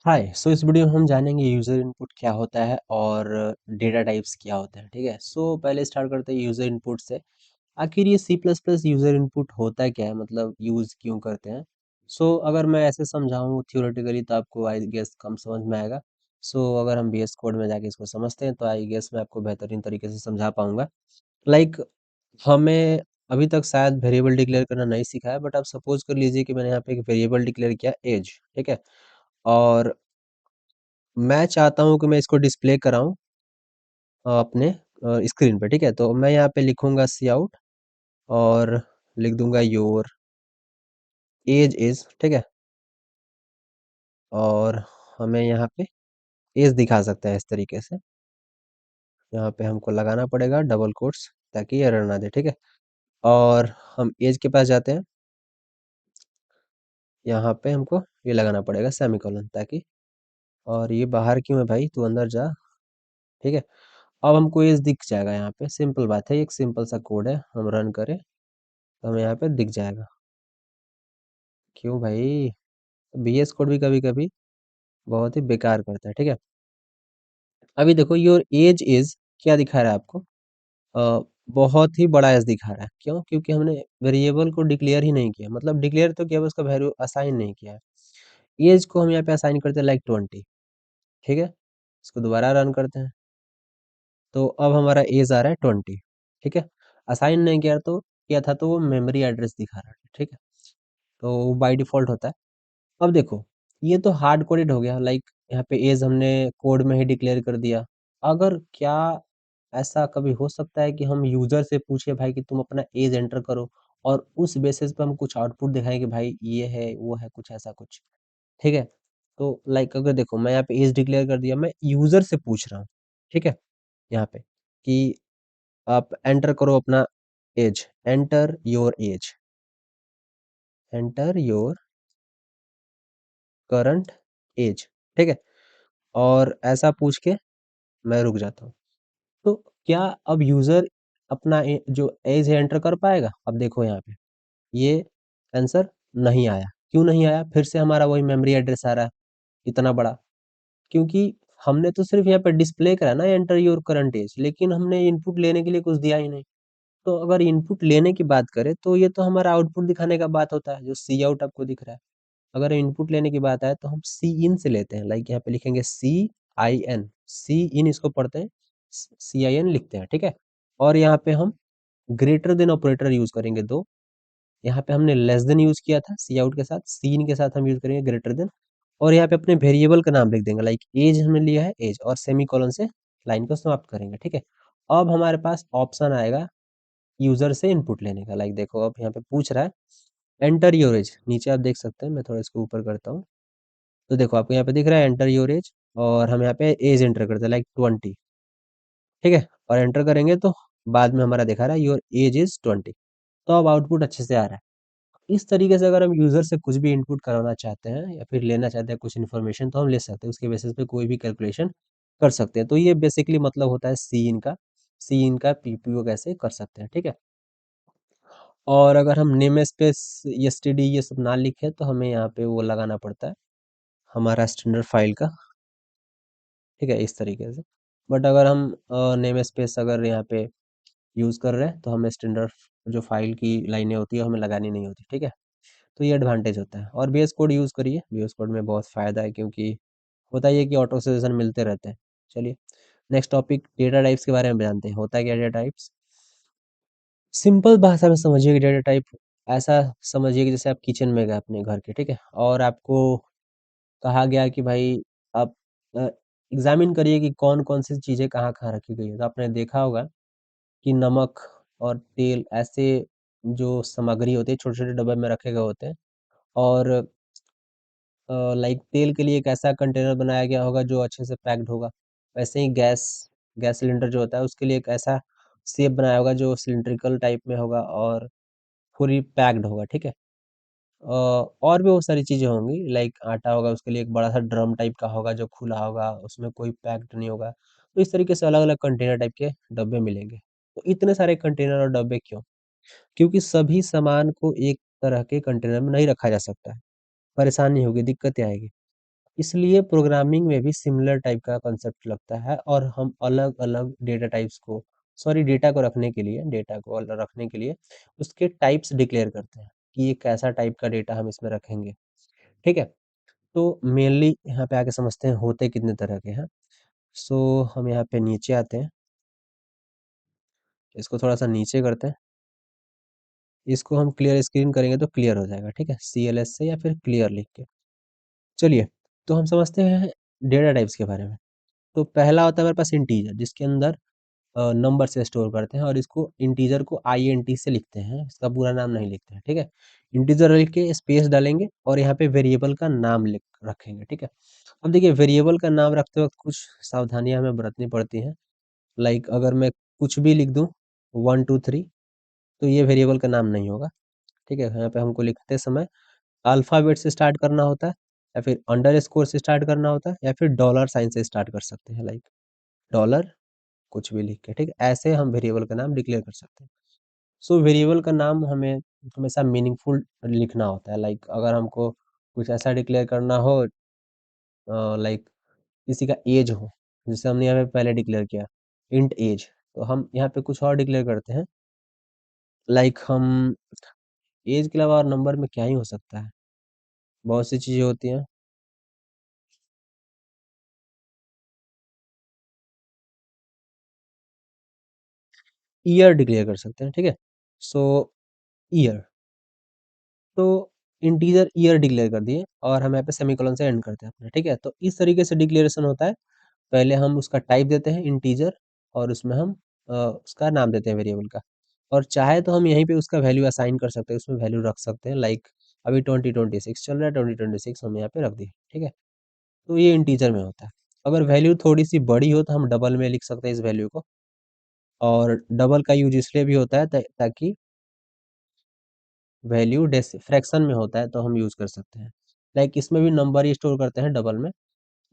हाय इस वीडियो में हम जानेंगे यूज़र इनपुट क्या होता है और डेटा टाइप्स क्या होते हैं। ठीक है, पहले स्टार्ट करते हैं यूज़र इनपुट से। आखिर ये C plus plus user input होता क्या है, मतलब यूज़ क्यों करते हैं। अगर मैं ऐसे समझाऊँ थियोरेटिकली तो आपको आई गेस कम समझ में आएगा। अगर हम VS कोड में जाके इसको समझते हैं तो आई गेस मैं आपको बेहतरीन तरीके से समझा पाऊंगा। लाइक हमें अभी तक शायद वेरिएबल डिक्लेयर करना नहीं सीखा है, बट आप सपोज कर लीजिए कि मैंने यहाँ पे एक वेरिएबल डिक्लेयर किया एज। ठीक है, और मैं चाहता हूँ कि मैं इसको डिस्प्ले कराऊँ अपने स्क्रीन पे। ठीक है, तो मैं यहाँ पे लिखूँगा सी आउट और लिख दूँगा योर एज इज़। ठीक है, और हमें यहाँ पे एज दिखा सकता है इस तरीके से। यहाँ पे हमको लगाना पड़ेगा डबल कोट्स ताकि एरर ना दे। ठीक है, और हम एज के पास जाते हैं। यहाँ पे हमको ये लगाना पड़ेगा सेमीकोलन ताकि, और ये बाहर क्यों है भाई, तू अंदर जा। ठीक है, अब हमको एज दिख जाएगा यहाँ पे। सिंपल बात है, एक सिंपल सा कोड है, हम रन करें तो हमें यहाँ पे दिख जाएगा। क्यों भाई, VS कोड भी कभी कभी बहुत ही बेकार करता है। ठीक है, अभी देखो योर एज इज क्या दिखा रहा है आपको। बहुत ही बड़ा एज दिखा रहा है। क्यों? क्योंकि हमने वेरिएबल को डिक्लेयर ही नहीं किया, मतलब डिक्लेयर तो किया, उसका वैल्यू असाइन नहीं किया है। एज को हम यहाँ पे असाइन करते हैं लाइक 20। ठीक है, इसको दोबारा रन करते हैं तो अब हमारा एज आ रहा है 20। ठीक है, असाइन नहीं किया तो क्या था, तो वो मेमोरी एड्रेस दिखा रहा है। ठीक है, तो बाय डिफॉल्ट होता है। अब देखो, ये तो हार्ड कोडेड हो गया। लाइक यहाँ पे एज हमने कोड में ही डिक्लेयर कर दिया। अगर क्या ऐसा कभी हो सकता है कि हम यूजर से पूछे भाई कि तुम अपना एज एंटर करो, और उस बेसिस पे हम कुछ आउटपुट दिखाएं कि भाई ये है वो है, कुछ ऐसा कुछ। ठीक है, तो लाइक अगर देखो मैं यहाँ पे एज डिक्लेयर कर दिया, मैं यूजर से पूछ रहा हूँ। ठीक है, यहाँ पे कि आप एंटर करो अपना age, enter your age, enter your current age. ठीक है, और ऐसा पूछ के मैं रुक जाता हूँ। तो क्या अब यूजर अपना जो एज है एंटर कर पाएगा? अब देखो यहाँ पे ये आंसर नहीं आया। क्यों नहीं आया? फिर से हमारा वही मेमोरी एड्रेस आ रहा है इतना बड़ा, क्योंकि हमने तो सिर्फ यहाँ पे डिस्प्ले करा ना एंटर योर करंट एज, लेकिन हमने इनपुट लेने के लिए कुछ दिया ही नहीं। तो अगर इनपुट लेने की बात करें तो ये तो हमारा आउटपुट दिखाने का बात होता है, जो सी आउट आपको दिख रहा है। अगर इनपुट लेने की बात आए तो हम सी इन से लेते हैं। लाइक यहाँ पे लिखेंगे CIN, सी इन इसको पढ़ते हैं, CIN लिखते हैं। ठीक है, और यहाँ पे हम ग्रेटर देन ऑपरेटर यूज करेंगे दो। यहाँ पे हमने लेस देन यूज किया था सी आउट के साथ, सी इन के साथ हम यूज करेंगे ग्रेटर देन। और यहाँ पे अपने वेरिएबल का नाम लिख देंगे। लाइक एज हमने लिया है, एज, और सेमी कॉलन से लाइन को समाप्त करेंगे। ठीक है, अब हमारे पास ऑप्शन आएगा यूजर से इनपुट लेने का। लाइक देखो अब यहाँ पे पूछ रहा है एंटर योर एज। नीचे आप देख सकते हैं, मैं थोड़ा इसको ऊपर करता हूँ तो देखो आपको यहाँ पे दिख रहा है एंटर योर एज, और हम यहाँ पे एज एंटर करते हैं लाइक 20। ठीक है, और एंटर करेंगे तो बाद में हमारा दिखा रहा है योर एज इज 20। तो अब आउटपुट अच्छे से आ रहा है। इस तरीके से अगर हम यूजर से कुछ भी इनपुट कराना चाहते हैं या फिर लेना चाहते हैं कुछ इन्फॉर्मेशन, तो हम ले सकते हैं, उसके बेसिस पे कोई भी कैलकुलेशन कर सकते हैं। तो ये बेसिकली मतलब होता है सी इन का। सी इन का PPO कैसे कर सकते हैं। ठीक है, और अगर हम नेम स्पेस एसटीडी ये सब ना लिखे तो हमें यहाँ पे वो लगाना पड़ता है हमारा स्टैंडर्ड फाइल का। ठीक है, इस तरीके से। बट अगर हम नेम स्पेस अगर यहाँ पे यूज़ कर रहे हैं तो हमें स्टैंडर्ड जो फाइल की लाइनें होती है हमें लगानी नहीं होती। ठीक है, तो ये एडवांटेज होता है। और VS कोड यूज़ करिए, VS कोड में बहुत फ़ायदा है, क्योंकि होता ही है कि ऑटो सजेशन मिलते रहते हैं। चलिए नेक्स्ट टॉपिक डेटा टाइप्स के बारे में जानते हैं। होता है क्या डेटा टाइप्स? सिंपल भाषा में समझिए कि डेटा टाइप ऐसा समझिए कि जैसे आप किचन में गए अपने घर के। ठीक है, और आपको कहा गया कि भाई आप एग्जामिन करिए कि कौन कौन सी चीज़ें कहाँ कहाँ रखी गई है। तो आपने देखा होगा कि नमक और तेल ऐसे जो सामग्री होती है छोटे छोटे डब्बे में रखे गए होते हैं। और लाइक तेल के लिए एक ऐसा कंटेनर बनाया गया होगा जो अच्छे से पैक्ड होगा। वैसे ही गैस गैस सिलेंडर जो होता है उसके लिए एक ऐसा शेप बनाया होगा जो सिलिंड्रिकल टाइप में होगा और पूरी पैक्ड होगा। ठीक है, और भी बहुत सारी चीज़ें होंगी। लाइक आटा होगा, उसके लिए एक बड़ा सा ड्रम टाइप का होगा जो खुला होगा, उसमें कोई पैक्ड नहीं होगा। तो इस तरीके से अलग अलग कंटेनर टाइप के डब्बे मिलेंगे। तो इतने सारे कंटेनर और डब्बे क्यों? क्योंकि सभी सामान को एक तरह के कंटेनर में नहीं रखा जा सकता है। परेशानी होगी, दिक्कतें आएगी। इसलिए प्रोग्रामिंग में भी सिमिलर टाइप का कॉन्सेप्ट लगता है और हम अलग-अलग डेटा टाइप्स को सॉरी डेटा को रखने के लिए उसके टाइप्स डिक्लेयर करते हैं कि ये कैसा टाइप का डेटा हम इसमें रखेंगे, ठीक है? तो मेनली यहाँ पे आके समझते हैं होते कितने तरह के हैं। सो हम यहाँ पे नीचे आते हैं, इसको थोड़ा-सा नीचे करते हैं। इसको हम क्लियर स्क्रीन करेंगे तो क्लियर हो जाएगा, ठीक है? सीएलएस से या फिर क्लियर लिख के। चलिए, तो हम समझते हैं डेटा टाइप्स के बारे में। तो पहला होता है हमारे पास इंटीजर जिसके अंदर नंबर से स्टोर करते हैं और इसको इंटीजर को आईएनटी से लिखते हैं, इसका पूरा नाम नहीं लिखते हैं, ठीक है? इंटीजर लिख के स्पेस डालेंगे और यहाँ पे वेरिएबल का नाम लिख रखेंगे, ठीक है? अब देखिए वेरिएबल का नाम रखते वक़्त कुछ सावधानियाँ हमें बरतनी पड़ती हैं। लाइक अगर मैं कुछ भी लिख दूँ 1 2 3 तो ये वेरिएबल का नाम नहीं होगा, ठीक है? यहाँ पे हमको लिखते समय अल्फ़ाबेट से स्टार्ट करना होता है या फिर अंडरस्कोर से स्टार्ट करना होता है या फिर डॉलर साइन से स्टार्ट कर सकते हैं लाइक डॉलर कुछ भी लिख के, ठीक है? ऐसे हम वेरिएबल का नाम डिक्लेयर कर सकते हैं। सो वेरिएबल का नाम हमें हमेशा मीनिंगफुल लिखना होता है लाइक अगर हमको कुछ ऐसा डिक्लेयर करना हो लाइक किसी का एज हो, जैसे हमने यहाँ पे पहले डिक्लेयर किया इंट एज, तो हम यहाँ पे कुछ और डिक्लेयर करते हैं लाइक हम एज के अलावा और नंबर में क्या ही हो सकता है? बहुत सी चीज़ें होती हैं। ईयर डिक्लेयर कर सकते हैं, ठीक है? सो ईयर तो इंटीजर ईयर डिक्लेयर कर दिए और हम यहाँ पे सेमीकोलन से एंड करते हैं अपना, ठीक है? तो इस तरीके से डिक्लेरेशन होता है। पहले हम उसका टाइप देते हैं इंटीजर और उसमें हम उसका नाम देते हैं वेरिएबल का और चाहे तो हम यहीं पे उसका वैल्यू असाइन कर सकते हैं, उसमें वैल्यू रख सकते हैं लाइक अभी 2026 चल रहा है, 2026 हम यहाँ पे रख दिए, ठीक है? तो ये इंटीजर में होता है। अगर वैल्यू थोड़ी-सी बड़ी हो तो हम डबल में लिख सकते हैं इस वैल्यू को और डबल का यूज़ इसलिए भी होता है ताकि वैल्यू डेस फ्रैक्शन में होता है तो हम यूज़ कर सकते हैं। लाइक इसमें भी नंबर ही स्टोर करते हैं डबल में,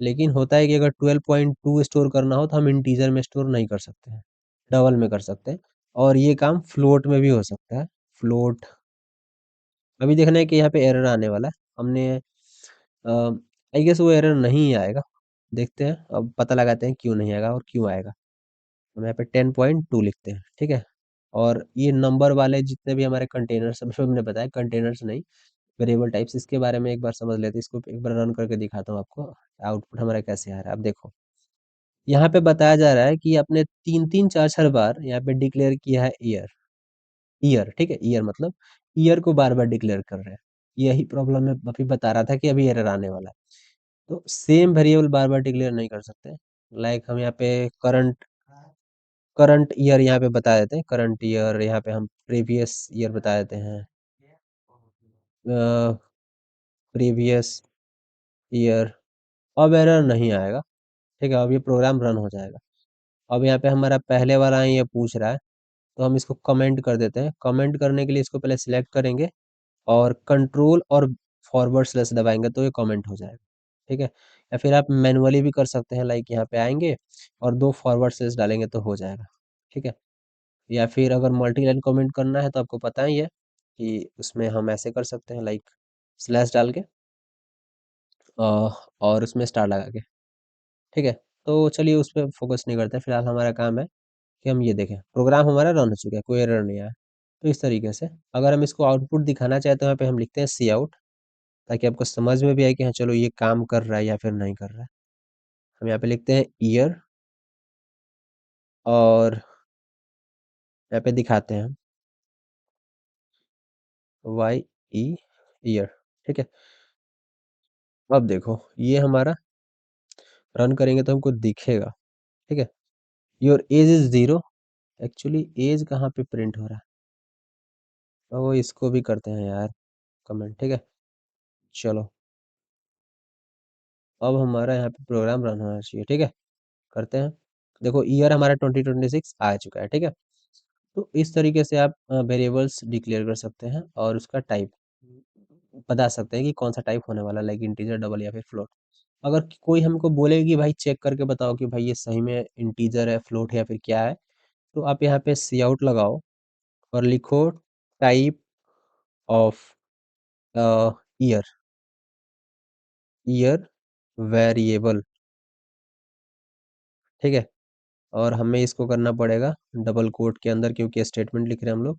लेकिन होता है कि अगर 12.2 स्टोर करना हो तो हम इंटीजर में स्टोर नहीं कर सकते हैं, डबल में कर सकते हैं और ये काम फ्लोट में भी हो सकता है। फ्लोट अभी देखना है कि यहाँ पे एरर आने वाला है। हमने आई गेस वो एरर नहीं आएगा। देखते हैं, अब पता लगाते हैं क्यों नहीं आएगा और क्यों आएगा। हम यहाँ पे 10.2 लिखते हैं, ठीक है? और ये नंबर वाले जितने भी हमारे कंटेनर्स अभी हमने बताया कंटेनर्स नहीं वेरिएबल टाइप्स इसके बारे में एक बार समझ लेते हैं। इसको एक बार रन करके दिखाता हूँ आपको, आउटपुट हमारा कैसे आ रहा है। अब देखो, यहाँ पे बताया जा रहा है कि आपने 3-3 4-4 बार यहाँ पे डिक्लेयर किया है ईयर, ईयर ठीक है? ईयर मतलब ईयर को बार-बार डिक्लेयर कर रहे हैं। यही प्रॉब्लम मैं अभी बता रहा था कि अभी एरर आने वाला है। तो सेम वेरिएबल बार-बार डिक्लेयर नहीं कर सकते। लाइक हम यहाँ पे करंट करंट ईयर यहाँ पे बता देते हैं, करंट ईयर यहाँ पे हम प्रीवियस ईयर बता देते हैं। प्रीवियस ईयर अब एरर नहीं आएगा, ठीक है? अब ये प्रोग्राम रन हो जाएगा। अब यहाँ पे हमारा पहले वाला ये पूछ रहा है, तो हम इसको कमेंट कर देते हैं। कमेंट करने के लिए इसको पहले सिलेक्ट करेंगे और कंट्रोल और फॉरवर्ड स्लैश दबाएँगे तो ये कमेंट हो जाएगा, ठीक है? या फिर आप मैनुअली भी कर सकते हैं लाइक यहाँ पे आएँगे और 2 फॉरवर्ड स्लैश डालेंगे तो हो जाएगा, ठीक है? या फिर अगर मल्टी लाइन कमेंट करना है तो आपको पता ही है कि उसमें हम ऐसे कर सकते हैं लाइक स्लैश डाल के अ, और उसमें स्टार लगा के, ठीक है? तो चलिए उस पे फ़ोकस नहीं करते हैं, फिलहाल हमारा काम है कि हम ये देखें, प्रोग्राम हमारा रन हो चुका है, कोई एरर नहीं आया। तो इस तरीके से अगर हम इसको आउटपुट दिखाना चाहें तो यहाँ पे हम लिखते हैं काउट ताकि आपको समझ में भी आए कि हाँ, चलो ये काम कर रहा है या फिर नहीं कर रहा है। हम यहाँ पे लिखते हैं ईयर और यहाँ पे दिखाते हैं हम वाई ई ईयर, ठीक है? अब देखो ये हमारा रन करेंगे तो हमको दिखेगा, ठीक है? Your age is 0 actually age कहाँ पे प्रिंट हो रहा है? वो इसको भी करते हैं यार कमेंट, ठीक है? चलो, अब हमारा यहाँ पे प्रोग्राम रन होना चाहिए, ठीक है? करते हैं। देखो ईयर हमारा 2026 आ चुका है, ठीक है? तो इस तरीके से आप वेरिएबल्स डिक्लेयर कर सकते हैं और उसका टाइप बता सकते हैं कि कौन-सा टाइप होने वाला है लाइक इंटीजर, डबल या फिर फ्लोट। अगर कोई हमको बोले कि भाई चेक करके बताओ कि भाई ये सही में इंटीजर है, फ्लोट है या फिर क्या है? तो आप यहाँ पे काउट लगाओ और लिखो type of year, year variable, ठीक है? और हमें इसको करना पड़ेगा डबल कोट के अंदर, क्योंकि स्टेटमेंट लिख रहे हैं हम लोग।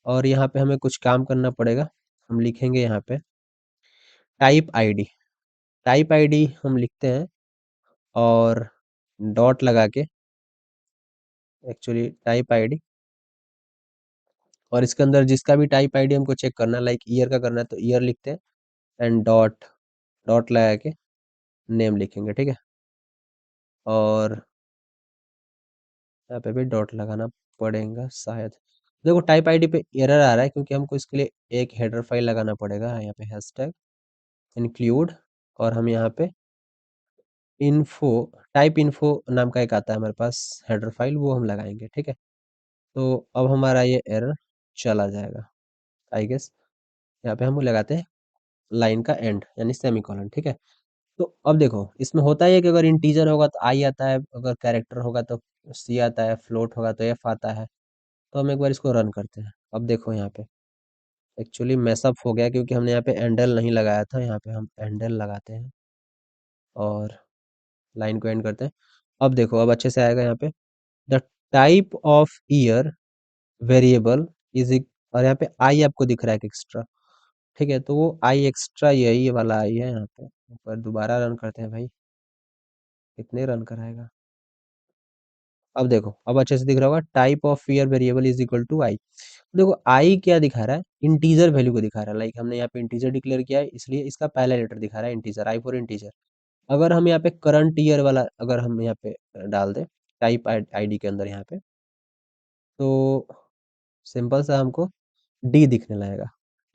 और यहाँ पे हमें कुछ काम करना पड़ेगा। हम लिखेंगे यहाँ पे टाइप आईडी। टाइप आईडी हम लिखते हैं और डॉट लगा के, एक्चुअली टाइप आईडी, और इसके अंदर जिसका भी टाइप आईडी हमको चेक करना है, लाइक ईयर का करना है तो ईयर लिखते हैं एंड डॉट, डॉट लगा के नेम लिखेंगे, ठीक है? और यहाँ पे भी डॉट लगाना पड़ेगा शायद। देखो टाइप आईडी पे एरर आ रहा है क्योंकि हमको इसके लिए एक हेडर फाइल लगाना पड़ेगा। यहाँ पे हैशटैग इंक्लूड, और हम यहाँ पे इन्फो, टाइप इन्फो नाम का एक आता है हमारे पास हेडर फाइल, वो हम लगाएंगे, ठीक है? तो अब हमारा ये एरर चला जाएगा आई गेस। यहाँ पे हम लगाते हैं लाइन का एंड यानी सेमीकोलन, ठीक है? तो अब देखो इसमें होता ही है कि अगर इंटीजर होगा तो आई आता है, अगर कैरेक्टर होगा तो सी आता है, फ्लोट होगा तो एफ आता है। तो हम एक बार इसको रन करते हैं। अब देखो यहाँ पे एक्चुअली मैसअप हो गया क्योंकि हमने यहाँ पे एंडल नहीं लगाया था। यहाँ पे हम एंडल लगाते हैं और लाइन को एंड करते हैं। अब देखो अब अच्छे से आएगा यहाँ पे, the type of year variable is, और यहाँ पे आई आपको दिख रहा है एक्स्ट्रा, ठीक है? तो वो आई एक्स्ट्रा यही वाला आई है यहाँ पे। ऊपर दोबारा रन करते हैं भाई, कितने रन कराएगा। अब देखो अब अच्छे से दिख रहा होगा, type of year variable is equal to I. देखो आई क्या दिखा रहा है, इंटीजर वैल्यू को दिखा रहा है। लाइक हमने यहाँ पे इंटीजर डिक्लेयर किया है इसलिए इसका पहला लेटर दिखा रहा है इंटीजर, आई फॉर इंटीजर। अगर हम यहाँ पे करंट ईयर वाला अगर हम यहाँ पे डाल दें टाइप आईडी के अंदर यहाँ पे, तो सिंपल सा हमको डी दिखने लगेगा,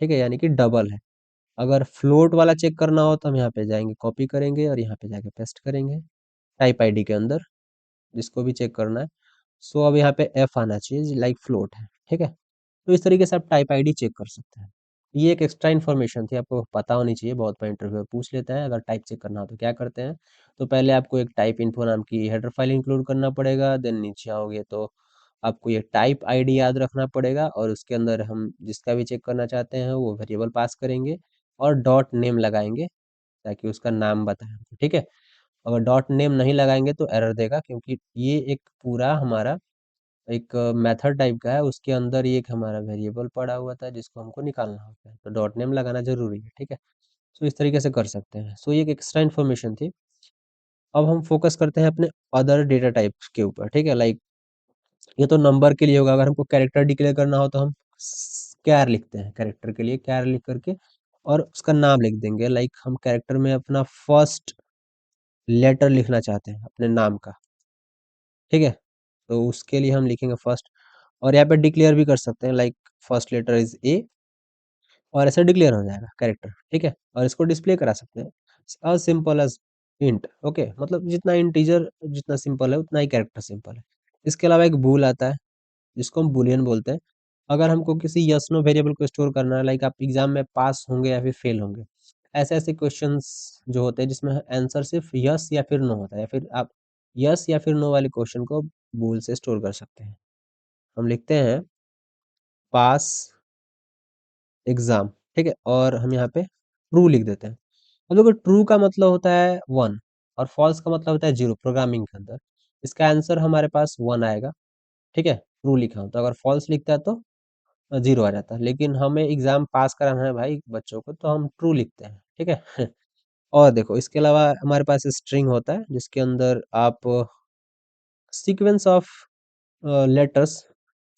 ठीक है? यानी कि डबल है। अगर फ्लोट वाला चेक करना हो तो हम यहाँ पे जाएंगे, कॉपी करेंगे और यहाँ पे जाके पेस्ट करेंगे टाइप आईडी के अंदर, जिसको भी चेक करना है। सो अब यहाँ पे एफ आना चाहिए लाइक फ्लोट है, ठीक है? तो इस तरीके से आप टाइप आईडी चेक कर सकते हैं। ये एक एक्स्ट्रा इन्फॉर्मेशन थी, आपको पता होनी चाहिए। बहुत बार इंटरव्यू पूछ लेता है अगर टाइप चेक करना हो तो क्या करते हैं। तो पहले आपको एक टाइप इन्फो नाम की हेडर फाइल इंक्लूड करना पड़ेगा, देन नीचे आओगे तो आपको ये टाइप आईडी याद रखना पड़ेगा, और उसके अंदर हम जिसका भी चेक करना चाहते हैं वो वेरिएबल पास करेंगे और डॉट नेम लगाएंगे ताकि उसका नाम बताए हमको, ठीक है? अगर डॉट नेम नहीं लगाएंगे तो एरर देगा, क्योंकि ये एक पूरा हमारा एक मेथड टाइप का है, उसके अंदर ही एक हमारा वेरिएबल पड़ा हुआ था जिसको हमको निकालना होता है, तो डॉट नेम लगाना जरूरी है, ठीक है? सो इस तरीके से कर सकते हैं। सो ये एक एक्स्ट्रा इन्फॉर्मेशन थी। अब हम फोकस करते हैं अपने अदर डेटा टाइप्स के ऊपर, ठीक है? लाइक ये तो नंबर के लिए होगा। अगर हमको कैरेक्टर डिक्लेयर करना हो तो हम कैर लिखते हैं, कैरेक्टर के लिए कैर लिख करके और उसका नाम लिख देंगे। लाइक हम कैरेक्टर में अपना फर्स्ट लेटर लिखना चाहते हैं अपने नाम का, ठीक है? तो उसके लिए हम लिखेंगे फर्स्ट, और यहाँ पे डिक्लेयर भी कर सकते हैं like first letter is A, और ऐसे डिक्लेयर हो जाएगा कैरेक्टर, ठीक है? और इसको डिस्प्ले करा सकते हैं as simple as int, okay? मतलब जितना इंटीजर जितना सिंपल है उतना ही कैरेक्टर सिंपल है। इसके अलावा एक बूल आता है जिसको हम बुलियन बोलते हैं। अगर हमको किसी यस नो वेरिएबल को स्टोर करना है, लाइक आप एग्जाम में पास होंगे या फिर फेल होंगे, ऐसे ऐसे क्वेश्चंस जो होते हैं जिसमें आंसर सिर्फ यस या फिर नो होता है, या फिर आप यस या फिर नो वाले क्वेश्चन को बूल से स्टोर कर सकते हैं। हम लिखते हैं पास एग्जाम, ठीक है? और हम यहाँ पे ट्रू लिख देते हैं। अब देखो ट्रू का मतलब होता है वन और फॉल्स का मतलब होता है जीरो प्रोग्रामिंग के अंदर। इसका आंसर हमारे पास वन आएगा, ठीक है? ट्रू लिखा हो तो। अगर फॉल्स लिखता है तो जीरो आ जाता है। लेकिन हमें एग्जाम पास कराना है भाई बच्चों को, तो हम ट्रू लिखते हैं, ठीक है? और देखो इसके अलावा हमारे पास स्ट्रिंग होता है जिसके अंदर आप सीक्वेंस ऑफ लेटर्स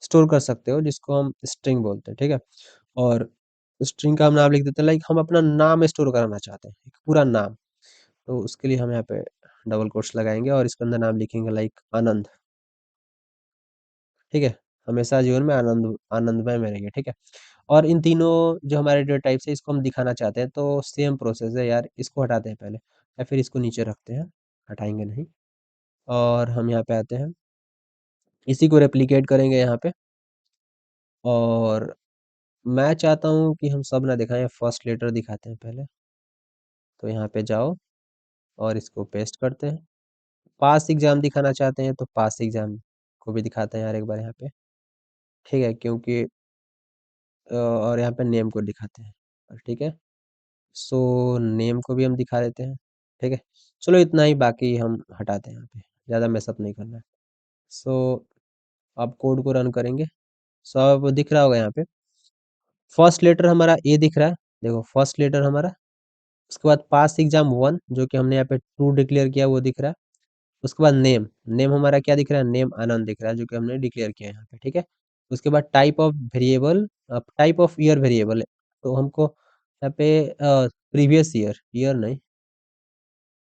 स्टोर कर सकते हो जिसको हम स्ट्रिंग बोलते हैं, ठीक है? और स्ट्रिंग का हम नाम लिख देते हैं, लाइक हम अपना नाम स्टोर कराना चाहते हैं, एक पूरा नाम। तो उसके लिए हम यहाँ पे डबल कोट्स लगाएंगे और इसके अंदर नाम लिखेंगे लाइक आनंद, ठीक है? हमेशा जीवन में आनंदमय में रहिए, ठीक है? और इन तीनों जो हमारे डेटा टाइप्स है इसको हम दिखाना चाहते हैं, तो सेम प्रोसेस है यार। इसको हटाते हैं पहले या फिर इसको नीचे रखते हैं, हटाएंगे नहीं। और हम यहाँ पे आते हैं, इसी को रेप्लिकेट करेंगे यहाँ पे। और मैं चाहता हूँ कि हम सब ना दिखाएं, फर्स्ट लेटर दिखाते हैं पहले। तो यहाँ पे जाओ और इसको पेस्ट करते हैं। पास एग्जाम दिखाना चाहते हैं तो पास एग्जाम को भी दिखाते हैं यार एक बार यहाँ पे, ठीक है? क्योंकि और यहाँ पे नेम को दिखाते हैं, ठीक है? सो नेम को भी हम दिखा देते हैं। ठीक है। चलो इतना ही, बाकी हम हटाते हैं यहाँ पे, ज़्यादा मैसअप नहीं करना है। सो अब कोड को रन करेंगे। सब दिख रहा होगा यहाँ पे। फर्स्ट लेटर हमारा ए दिख रहा है, देखो फर्स्ट लेटर हमारा। उसके बाद पास एग्जाम 1 जो कि हमने यहाँ पे ट्रू डिक्लेयर किया वो दिख रहा है। उसके बाद नेम, नेम हमारा क्या दिख रहा है, नेम आनंद दिख रहा है जो कि हमने डिक्लेयर किया है यहाँ पे, ठीक है। उसके बाद type of variable, type of year variable है, तो हमको यहाँ पे प्रीवियस ईयर, ईयर नहीं,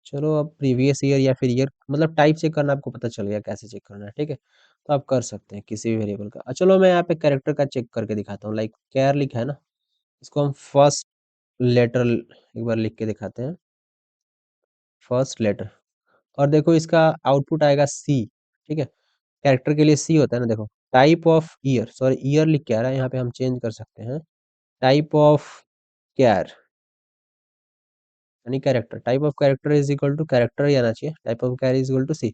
चलो अब प्रीवियस ईयर या फिर ईयर, मतलब टाइप चेक करना आपको पता चल गया कैसे चेक करना है, ठीक है। तो आप कर सकते हैं किसी भी वेरिएबल का। चलो मैं यहाँ पे कैरेक्टर का चेक करके दिखाता हूँ, लाइक कैर लिखा है ना, इसको हम फर्स्ट लेटर एक बार लिख के दिखाते हैं, फर्स्ट लेटर। और देखो इसका आउटपुट आएगा सी, ठीक है। कैरेक्टर के लिए सी होता है ना, देखो type of year, sorry year लिख के आ रहा है, यहाँ पे हम चेंज कर सकते हैं, टाइप ऑफ कैर यानी character, type of character is equal to character ही आना चाहिए, type of char is equal to C.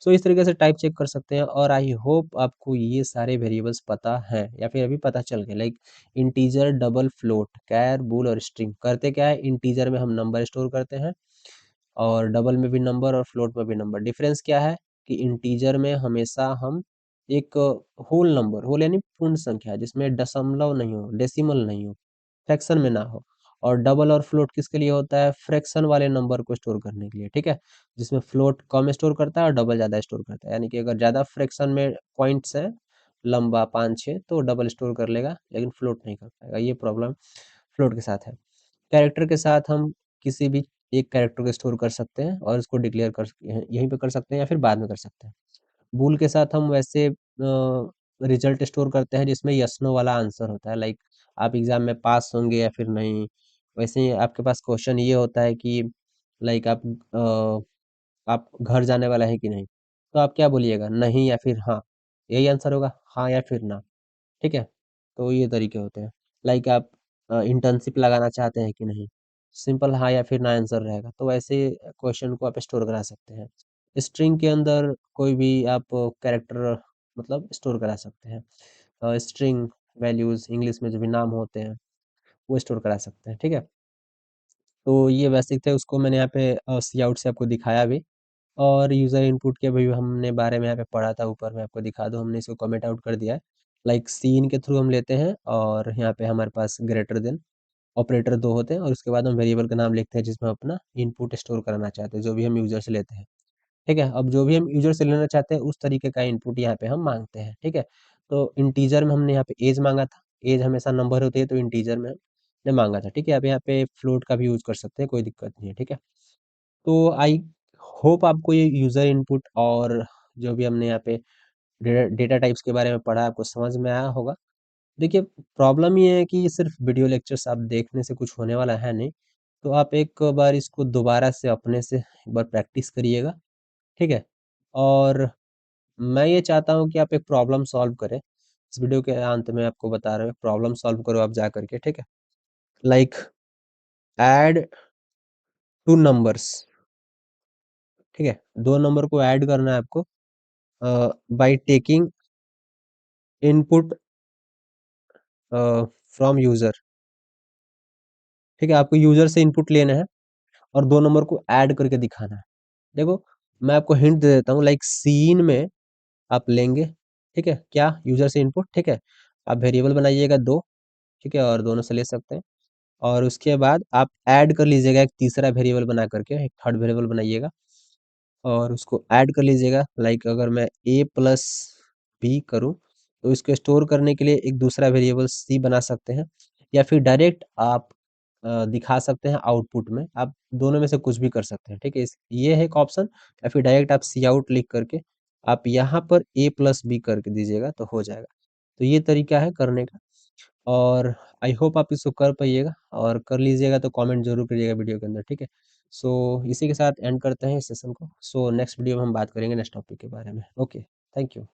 So इस तरीके से टाइप चेक कर सकते हैं। और आई होप आपको ये सारे वेरिएबल्स पता हैं या फिर अभी पता चल गए, लाइक इंटीजर, डबल, फ्लोट, कैर, बूल और स्ट्रिंग। करते क्या है, इंटीजर में हम नंबर स्टोर करते हैं और डबल में भी नंबर और फ्लोट में भी नंबर। डिफरेंस क्या है कि इंटीजर में हमेशा हम एक होल नंबर, होल यानी पूर्ण संख्या जिसमें दशमलव नहीं हो, डेसिमल नहीं हो, फ्रैक्शन में ना हो। और डबल और फ्लोट किसके लिए होता है, फ्रैक्शन वाले नंबर को स्टोर करने के लिए, ठीक है। जिसमें फ्लोट कम स्टोर करता है और डबल ज़्यादा स्टोर करता है, यानी कि अगर ज़्यादा फ्रैक्शन में पॉइंट्स है लंबा 5-6 तो डबल स्टोर कर लेगा, लेकिन फ्लोट नहीं कर पाएगा। ये प्रॉब्लम फ्लोट के साथ है। कैरेक्टर के साथ हम किसी भी एक कैरेक्टर को स्टोर कर सकते हैं और उसको डिक्लेयर कर यहीं पे कर सकते हैं या फिर बाद में कर सकते हैं। बूल के साथ हम वैसे रिजल्ट स्टोर करते हैं जिसमें यस नो वाला आंसर होता है, लाइक आप एग्जाम में पास होंगे या फिर नहीं। वैसे ही आपके पास क्वेश्चन ये होता है कि लाइक आप घर जाने वाला है कि नहीं, तो आप क्या बोलिएगा, नहीं या फिर हाँ, यही आंसर होगा, हाँ या फिर ना, ठीक है। तो ये तरीके होते हैं। लाइक आप इंटर्नशिप लगाना चाहते हैं कि नहीं, सिंपल हाँ या फिर ना आंसर रहेगा, तो ऐसे क्वेश्चन को आप स्टोर करा सकते हैं। स्ट्रिंग के अंदर कोई भी आप कैरेक्टर मतलब स्टोर करा सकते हैं। स्ट्रिंग वैल्यूज इंग्लिश में जो भी नाम होते हैं वो स्टोर करा सकते हैं, ठीक है। तो ये बेसिक थे, उसको मैंने यहाँ पे सी आउट से आपको दिखाया भी। और यूज़र इनपुट के भी हमने बारे में यहाँ पे पढ़ा था, ऊपर मैं आपको दिखा दूँ, हमने इसको कमेंट आउट कर दिया है। लाइक सीन के थ्रू हम लेते हैं और यहाँ पे हमारे पास ग्रेटर देन ऑपरेटर 2 होते हैं और उसके बाद हम वेरिएबल का नाम लिखते हैं जिसमें हम अपना इनपुट स्टोर कराना चाहते हैं, जो भी हम यूज़र से लेते हैं, ठीक है। अब जो भी हम यूज़र से लेना चाहते हैं उस तरीके का इनपुट यहाँ पे हम माँगते हैं, ठीक है। तो इंटीजर में हमने यहाँ पे ऐज माँगा था, ऐज हमेशा नंबर होती है तो इंटीजर में हमने माँगा था, ठीक है। अब यहाँ पे फ्लोट का भी यूज़ कर सकते हैं, कोई दिक्कत नहीं है, ठीक है। तो आई होप आपको ये यूज़र इनपुट और जो भी हमने यहाँ पे डेटा टाइप्स के बारे में पढ़ा आपको समझ में आया होगा। देखिए प्रॉब्लम ये है कि सिर्फ वीडियो लेक्चर्स आप देखने से कुछ होने वाला है नहीं, तो आप एक बार इसको दोबारा से अपने से एक बार प्रैक्टिस करिएगा, ठीक है। और मैं ये चाहता हूँ कि आप एक प्रॉब्लम सॉल्व करें। इस वीडियो के अंत में आपको बता रहे हैं, प्रॉब्लम सॉल्व करो आप जा करके, ठीक है। लाइक ऐड 2 नंबर्स, ठीक है। 2 नंबर को ऐड करना है आपको by taking input from user, ठीक है। आपको यूज़र से इनपुट लेना है और 2 नंबर को ऐड करके दिखाना है। देखो मैं आपको हिंट दे देता हूँ, लाइक सीन में आप लेंगे, ठीक है, क्या यूज़र से इनपुट, ठीक है। आप वेरिएबल बनाइएगा 2, ठीक है, और दोनों से ले सकते हैं। और उसके बाद आप ऐड कर लीजिएगा एक तीसरा वेरिएबल बना करके, एक थर्ड वेरिएबल बनाइएगा और उसको ऐड कर लीजिएगा। लाइक अगर मैं a प्लस बी करूँ तो इसको स्टोर करने के लिए एक दूसरा वेरिएबल c बना सकते हैं या फिर डायरेक्ट आप दिखा सकते हैं आउटपुट में, आप दोनों में से कुछ भी कर सकते हैं, ठीक है। ये है एक ऑप्शन, या फिर डायरेक्ट आप सी आउट लिख करके आप यहाँ पर a प्लस बी करके दीजिएगा तो हो जाएगा। तो ये तरीका है करने का और आई होप आप इसको कर पाइएगा, और कर लीजिएगा तो कमेंट ज़रूर करिएगा वीडियो के अंदर, ठीक है। सो इसी के साथ एंड करते हैं इस सेशन को। सो नेक्स्ट वीडियो में हम बात करेंगे नेक्स्ट टॉपिक के बारे में। Okay, thank you.